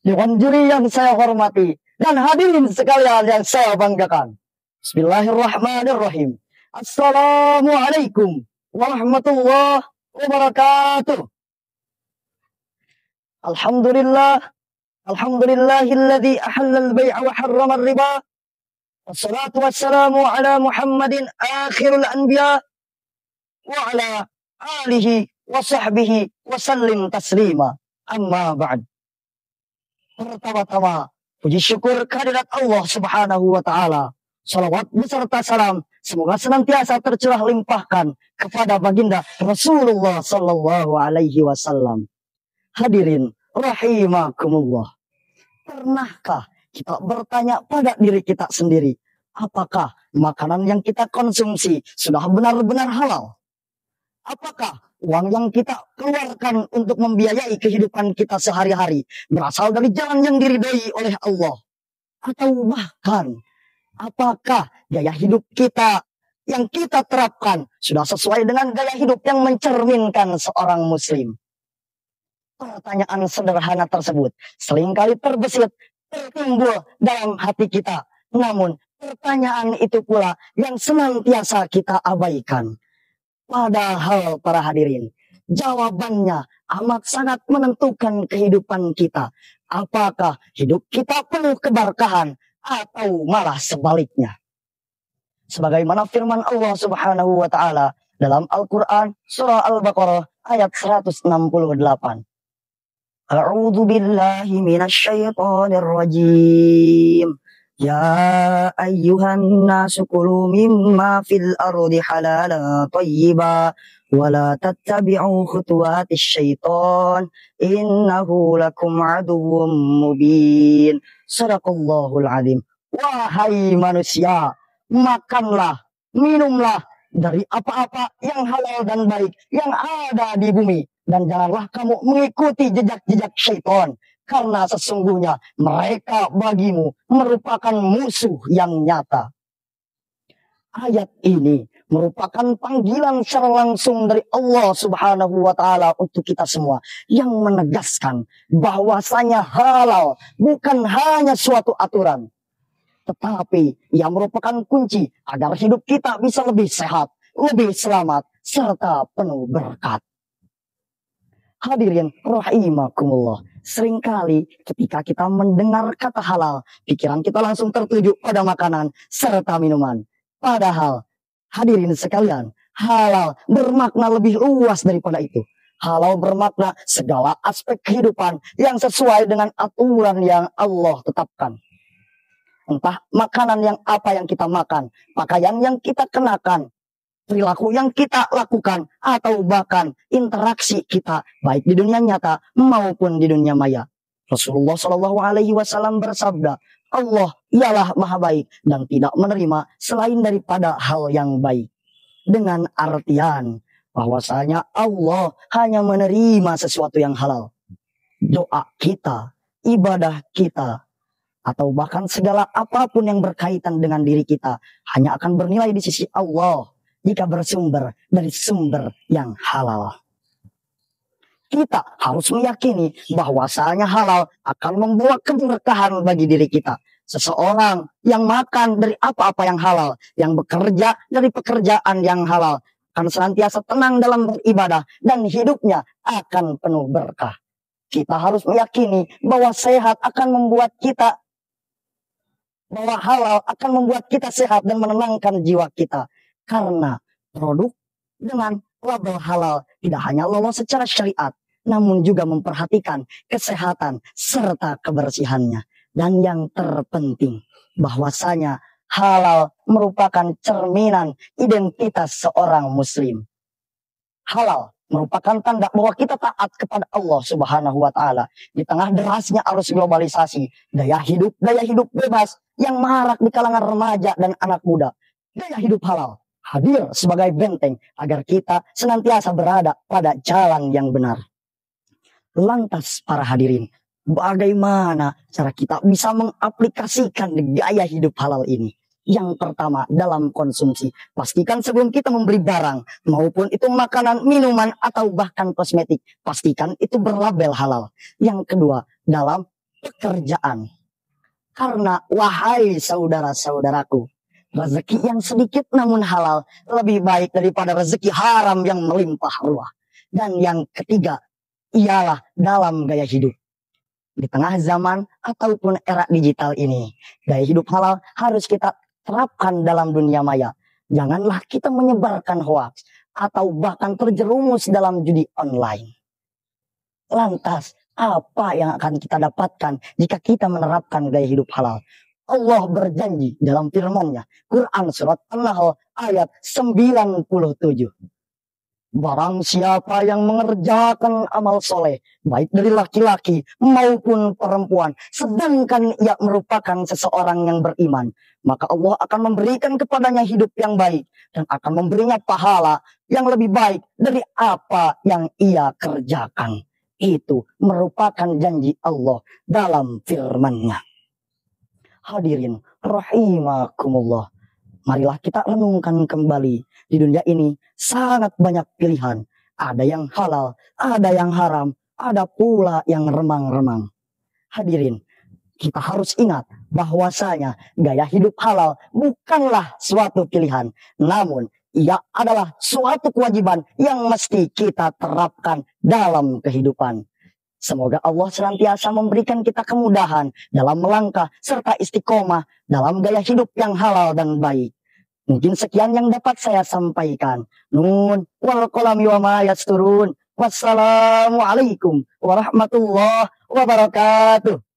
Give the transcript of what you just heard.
Dewan juri yang saya hormati dan hadirin sekalian yang saya banggakan. Bismillahirrahmanirrahim. Assalamualaikum warahmatullahi wabarakatuh. Alhamdulillah. Alhamdulillahilladzi ahallal bai'a wa harramal riba. Wassalatu wassalamu ala Muhammadin akhirul anbiya wa ala alihi wa sahbihi wa sallim taslima. Amma ba'd. Pertama-tama, puji syukur kehadirat Allah Subhanahu wa Ta'ala. Salawat beserta salam semoga senantiasa tercurah limpahkan kepada baginda Rasulullah Sallallahu Alaihi Wasallam. Hadirin rahimakumullah. Pernahkah kita bertanya pada diri kita sendiri, apakah makanan yang kita konsumsi sudah benar-benar halal? Apakah uang yang kita keluarkan untuk membiayai kehidupan kita sehari-hari berasal dari jalan yang diridhai oleh Allah? Atau bahkan, apakah gaya hidup kita yang kita terapkan sudah sesuai dengan gaya hidup yang mencerminkan seorang muslim? Pertanyaan sederhana tersebut seringkali terbesit, tertimbul dalam hati kita. Namun, pertanyaan itu pula yang senantiasa kita abaikan. Padahal para hadirin, jawabannya amat sangat menentukan kehidupan kita. Apakah hidup kita penuh keberkahan atau malah sebaliknya? Sebagaimana firman Allah Subhanahu wa Ta'ala dalam Al-Quran surah Al-Baqarah ayat 168. A'udzu billahi minasyaitonir rajim. Ya ayyuhan nasu kulu mimma fil ardi halalan thayyiba wa la tattabi'u khutuwatis syaitan innahu lakum aduwwum mubin. Shadaqallahul azim. Wahai manusia, makanlah, minumlah dari apa-apa yang halal dan baik yang ada di bumi, dan janganlah kamu mengikuti jejak-jejak syaitan, karena sesungguhnya mereka bagimu merupakan musuh yang nyata. Ayat ini merupakan panggilan secara langsung dari Allah Subhanahu wa Ta'ala untuk kita semua, yang menegaskan bahwasanya halal bukan hanya suatu aturan, tetapi ia merupakan kunci agar hidup kita bisa lebih sehat, lebih selamat, serta penuh berkat. Hadirin rahimakumullah, seringkali ketika kita mendengar kata halal, pikiran kita langsung tertuju pada makanan serta minuman. Padahal, hadirin sekalian, halal bermakna lebih luas daripada itu. Halal bermakna segala aspek kehidupan yang sesuai dengan aturan yang Allah tetapkan. Entah makanan yang apa yang kita makan, pakaian yang kita kenakan, perilaku yang kita lakukan, atau bahkan interaksi kita baik di dunia nyata maupun di dunia maya. Rasulullah Shallallahu Alaihi Wasallam bersabda, Allah ialah maha baik dan tidak menerima selain daripada hal yang baik. Dengan artian bahwasanya Allah hanya menerima sesuatu yang halal. Doa kita, ibadah kita, atau bahkan segala apapun yang berkaitan dengan diri kita hanya akan bernilai di sisi Allah jika bersumber dari sumber yang halal. Kita harus meyakini bahwasanya halal akan membawa keberkahan bagi diri kita. Seseorang yang makan dari apa-apa yang halal, yang bekerja dari pekerjaan yang halal, akan senantiasa tenang dalam beribadah dan hidupnya akan penuh berkah. Kita harus meyakini bahwa sehat akan membuat kita, bahwa halal akan membuat kita sehat dan menenangkan jiwa kita. Karena produk dengan label halal tidak hanya lolos secara syariat, namun juga memperhatikan kesehatan serta kebersihannya. Dan yang terpenting, bahwasanya halal merupakan cerminan identitas seorang muslim. Halal merupakan tanda bahwa kita taat kepada Allah Subhanahu wa Ta'ala. Di tengah derasnya arus globalisasi, gaya hidup bebas yang marak di kalangan remaja dan anak muda, gaya hidup halal hadir sebagai benteng agar kita senantiasa berada pada jalan yang benar. Lantas para hadirin, bagaimana cara kita bisa mengaplikasikan gaya hidup halal ini? Yang pertama, dalam konsumsi. Pastikan sebelum kita membeli barang, maupun itu makanan, minuman, atau bahkan kosmetik, pastikan itu berlabel halal. Yang kedua, dalam pekerjaan. Karena wahai saudara-saudaraku, rezeki yang sedikit namun halal lebih baik daripada rezeki haram yang melimpah ruah. Dan yang ketiga ialah dalam gaya hidup. Di tengah zaman ataupun era digital ini, gaya hidup halal harus kita terapkan dalam dunia maya. Janganlah kita menyebarkan hoaks atau bahkan terjerumus dalam judi online. Lantas, apa yang akan kita dapatkan jika kita menerapkan gaya hidup halal? Allah berjanji dalam firman-Nya, Quran surat An-Nahl ayat 97. Barang siapa yang mengerjakan amal soleh, baik dari laki-laki maupun perempuan, sedangkan ia merupakan seseorang yang beriman, maka Allah akan memberikan kepadanya hidup yang baik dan akan memberinya pahala yang lebih baik dari apa yang ia kerjakan. Itu merupakan janji Allah dalam firman-Nya. Hadirin rahimakumullah. Marilah kita renungkan kembali. Di dunia ini sangat banyak pilihan. Ada yang halal, ada yang haram, ada pula yang remang-remang. Hadirin, kita harus ingat bahwasanya gaya hidup halal bukanlah suatu pilihan. Namun, ia adalah suatu kewajiban yang mesti kita terapkan dalam kehidupan. Semoga Allah senantiasa memberikan kita kemudahan dalam melangkah serta istiqomah dalam gaya hidup yang halal dan baik. Mungkin sekian yang dapat saya sampaikan. Nun wal qalami wa ma yasturun. Wassalamualaikum warahmatullahi wabarakatuh.